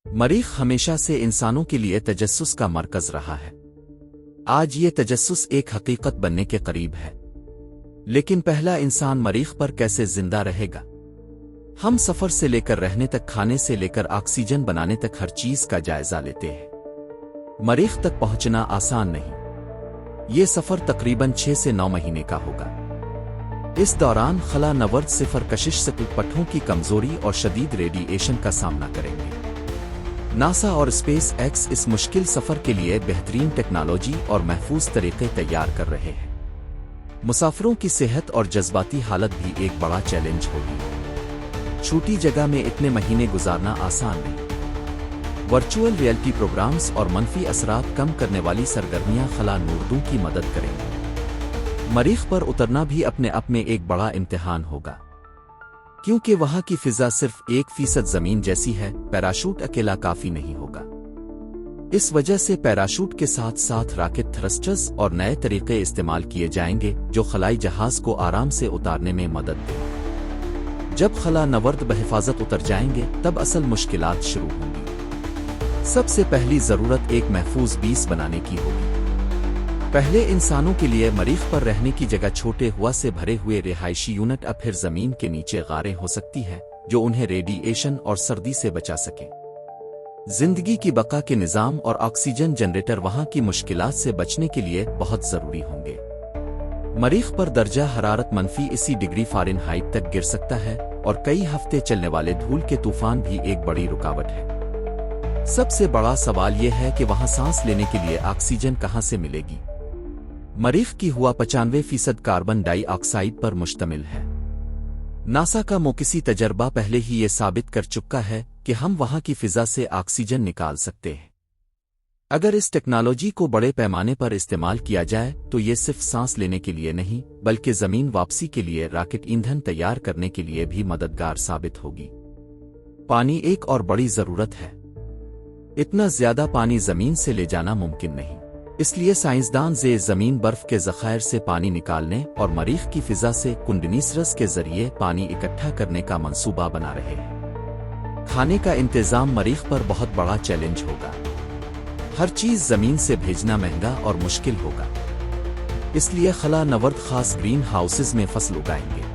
मरीख हमेशा से इंसानों के लिए तजस्सुस का मरकज रहा है। आज ये तजस्सुस एक हकीकत बनने के करीब है। लेकिन पहला इंसान मरीख पर कैसे जिंदा रहेगा? हम सफर से लेकर रहने तक, खाने से लेकर ऑक्सीजन बनाने तक हर चीज का जायजा लेते हैं। मरीख तक पहुंचना आसान नहीं। ये सफर तकरीबन 6 से 9 महीने का होगा। इस दौरान खला नवर्द सिफर कशिश से पट्टों की कमजोरी और शदीद रेडिएशन का सामना करेंगे। नासा और स्पेस एक्स इस मुश्किल सफर के लिए बेहतरीन टेक्नोलॉजी और महफूज तरीके तैयार कर रहे हैं। मुसाफिरों की सेहत और जज्बाती हालत भी एक बड़ा चैलेंज होगी। छोटी जगह में इतने महीने गुजारना आसान नहीं। वर्चुअल रियलिटी प्रोग्राम्स और मनफी असरात कम करने वाली सरगर्मियां खला नूरदों की मदद करेंगी। मरीख पर उतरना भी अपने आप में एक बड़ा इम्तिहान होगा, क्योंकि वहां की फिजा सिर्फ 1% जमीन जैसी है। पैराशूट अकेला काफी नहीं होगा। इस वजह से पैराशूट के साथ साथ रॉकेट थ्रस्टर्स और नए तरीके इस्तेमाल किए जाएंगे जो खलाई जहाज को आराम से उतारने में मदद दें। जब खला नवर्द बहिफाजत उतर जाएंगे तब असल मुश्किलात शुरू होंगी। सबसे पहली जरूरत एक महफूज बीस बनाने की होगी। पहले इंसानों के लिए मरीख पर रहने की जगह छोटे हवा से भरे हुए रिहायशी यूनिट अब फिर जमीन के नीचे गारें हो सकती है जो उन्हें रेडिएशन और सर्दी से बचा सके। जिंदगी की बका के निजाम और ऑक्सीजन जनरेटर वहां की मुश्किलात से बचने के लिए बहुत जरूरी होंगे। मरीख पर दर्जा हरारत -80 फ़ारेनहाइट तक गिर सकता है और कई हफ्ते चलने वाले धूल के तूफान भी एक बड़ी रुकावट है। सबसे बड़ा सवाल यह है कि वहां सांस लेने के लिए ऑक्सीजन कहां से मिलेगी। मरीख की हवा 95% कार्बन डाइऑक्साइड पर मुश्तमिल है। नासा का मोकिसी तजर्बा पहले ही ये साबित कर चुका है कि हम वहां की फिजा से ऑक्सीजन निकाल सकते हैं। अगर इस टेक्नोलॉजी को बड़े पैमाने पर इस्तेमाल किया जाए तो ये सिर्फ सांस लेने के लिए नहीं बल्कि जमीन वापसी के लिए रॉकेट ईंधन तैयार करने के लिए भी मददगार साबित होगी। पानी एक और बड़ी जरूरत है। इतना ज्यादा पानी जमीन से ले जाना मुमकिन नहीं, इसलिए साइंसदान ज़मीन बर्फ के ज़खायर से पानी निकालने और मरीख की फिजा से कुंडनीसरस के जरिए पानी इकट्ठा करने का मंसूबा बना रहे हैं। खाने का इंतजाम मरीख पर बहुत बड़ा चैलेंज होगा। हर चीज जमीन से भेजना महंगा और मुश्किल होगा, इसलिए खला नवर्द खास ग्रीन हाउसेज में फसल उगाएंगे।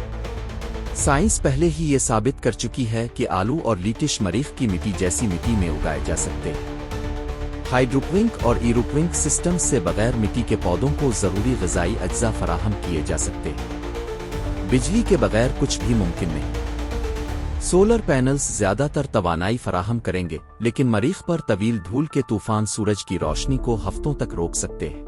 साइंस पहले ही ये साबित कर चुकी है कि आलू और लीटिश मरीख की मिट्टी जैसी मिट्टी में उगाए जा सकते हैं। हाइड्रोपोनिक और एरोपोनिक सिस्टम से बगैर मिट्टी के पौधों को जरूरी ग़िज़ाई अज्जा फराहम किए जा सकते हैं। बिजली के बगैर कुछ भी मुमकिन नहीं। सोलर पैनल्स ज्यादातर तवानाई फराहम करेंगे, लेकिन मरीख पर तवील धूल के तूफान सूरज की रोशनी को हफ्तों तक रोक सकते हैं।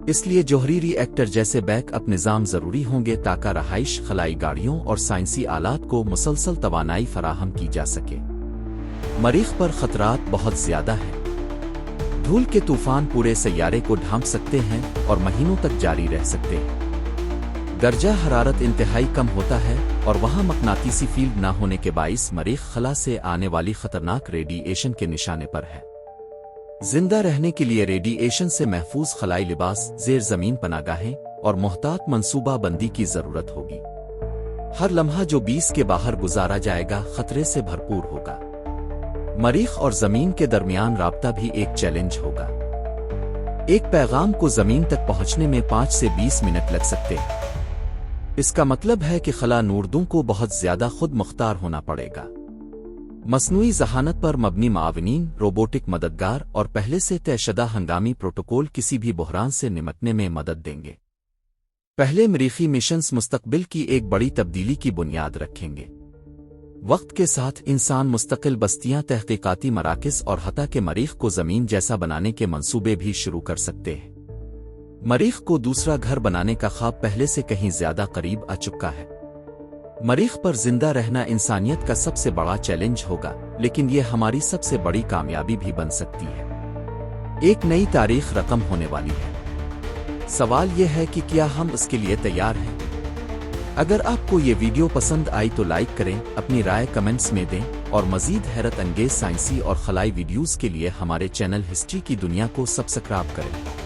इसलिए जोहरी रिएक्टर जैसे बैकअप निज़ाम जरूरी होंगे ताकि रहाइश, खलाई गाड़ियों और साइंसी आलात को मुसलसल तवानाई फराहम की जा सके। मरीख पर खतरात बहुत ज्यादा है। धूल के तूफान पूरे सैयारे को ढांप सकते हैं और महीनों तक जारी रह सकते हैं। दर्जा हरारत इंतहाई कम होता है और वहां मकनातीसी फील्ड ना होने के बाइस मरीख खला से आने वाली खतरनाक रेडिएशन के निशाने पर है। जिंदा रहने के लिए रेडिएशन से महफूज खलाई लिबास, जेर जमीन पनागाहें और मोहतात मंसूबा बंदी की जरूरत होगी। हर लम्हा जो 20 के बाहर गुजारा जाएगा खतरे से भरपूर होगा। मरीख और जमीन के दरमियान राब्ता भी एक चैलेंज होगा। एक पैगाम को जमीन तक पहुंचने में 5 से 20 मिनट लग सकते हैं। इसका मतलब है कि खला नूरदों को बहुत ज्यादा खुद मुख्तार होना पड़ेगा। मसनूई जहानत पर मबनी मावनीन, रोबोटिक मददगार और पहले से तयशदा हंगामी प्रोटोकॉल किसी भी बहरान से निपटने में मदद देंगे। पहले मरीखी मिशंस मुस्तकबिल की एक बड़ी तब्दीली की बुनियाद रखेंगे। वक्त के साथ इंसान मुस्तकिल बस्तियां, तहकीकाती मराकिज़ और हत्ता के मरीख को जमीन जैसा बनाने के मंसूबे भी शुरू कर सकते हैं। मरीख को दूसरा घर बनाने का ख्वाब पहले से कहीं ज्यादा करीब आ चुका है। मरीख पर जिंदा रहना इंसानियत का सबसे बड़ा चैलेंज होगा, लेकिन यह हमारी सबसे बड़ी कामयाबी भी बन सकती है। एक नई तारीख रकम होने वाली है। सवाल यह है कि क्या हम इसके लिए तैयार हैं? अगर आपको ये वीडियो पसंद आई तो लाइक करें, अपनी राय कमेंट्स में दें और मजीद हैरत अंगेज साइंसी और खलाई वीडियोस के लिए हमारे चैनल हिस्ट्री की दुनिया को सब्सक्राइब करें।